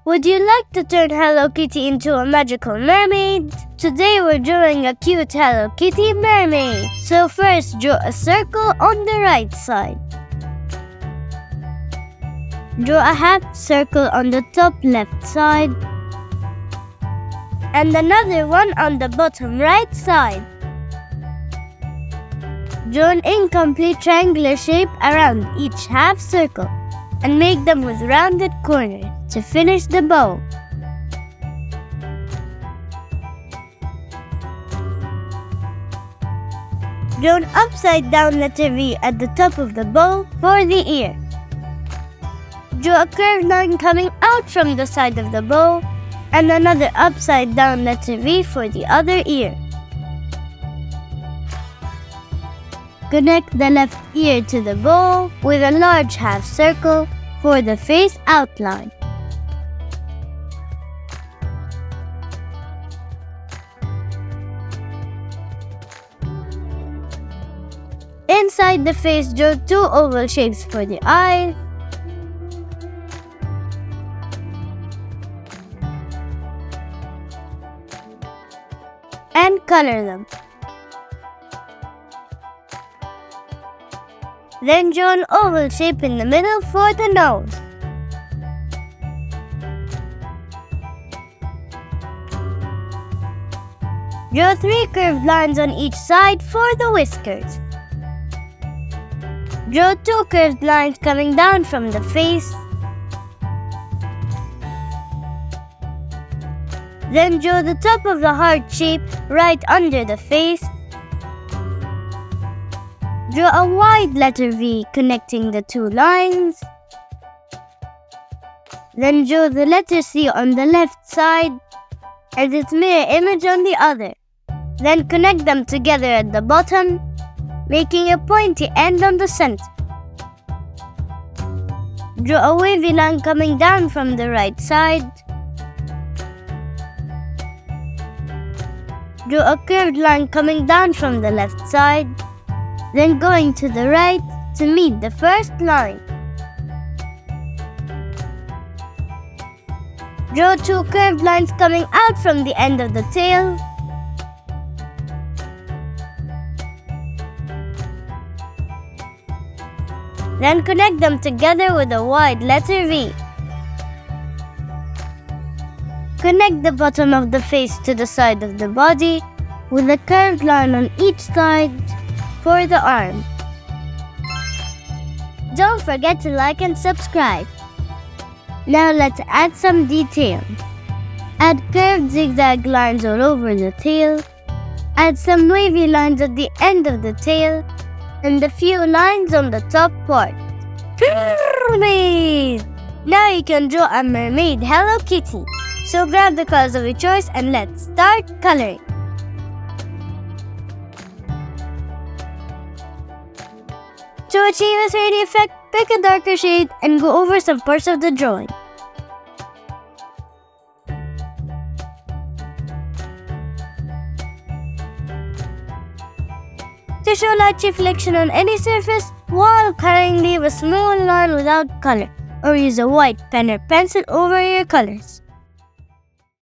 Would you like to turn Hello Kitty into a magical mermaid? Today we're drawing a cute Hello Kitty mermaid. So first, draw a circle on the right side. Draw a half circle on the top left side and another one on the bottom right side. Draw an incomplete triangular shape around each half circle and make them with rounded corners to finish the bow. Draw an upside down letter V at the top of the bow for the ear. Draw a curved line coming out from the side of the bow and another upside down letter V for the other ear. Connect the left ear to the bow with a large half circle for the face outline. Inside the face, draw two oval shapes for the eyes. And color them. Then draw an oval shape in the middle for the nose. Draw three curved lines on each side for the whiskers. Draw two curved lines coming down from the face. Then draw the top of the heart shape right under the face. Draw a wide letter V connecting the two lines. Then draw the letter C on the left side and its mirror image on the other. Then connect them together at the bottom, making a pointy end on the center. Draw a wavy line coming down from the right side. Draw a curved line coming down from the left side, then going to the right to meet the first line. Draw two curved lines coming out from the end of the tail. Then connect them together with a wide letter V. Connect the bottom of the face to the side of the body with a curved line on each side for the arm. Don't forget to like and subscribe. Now let's add some detail. Add curved zigzag lines all over the tail. Add some wavy lines at the end of the tail and a few lines on the top part. Mermaid! Now you can draw a mermaid Hello Kitty. So grab the colors of your choice and let's start coloring. To achieve a 3D effect, pick a darker shade and go over some parts of the drawing. To show light reflection on any surface, while coloring, leave a small line without color, or use a white pen or pencil over your colors.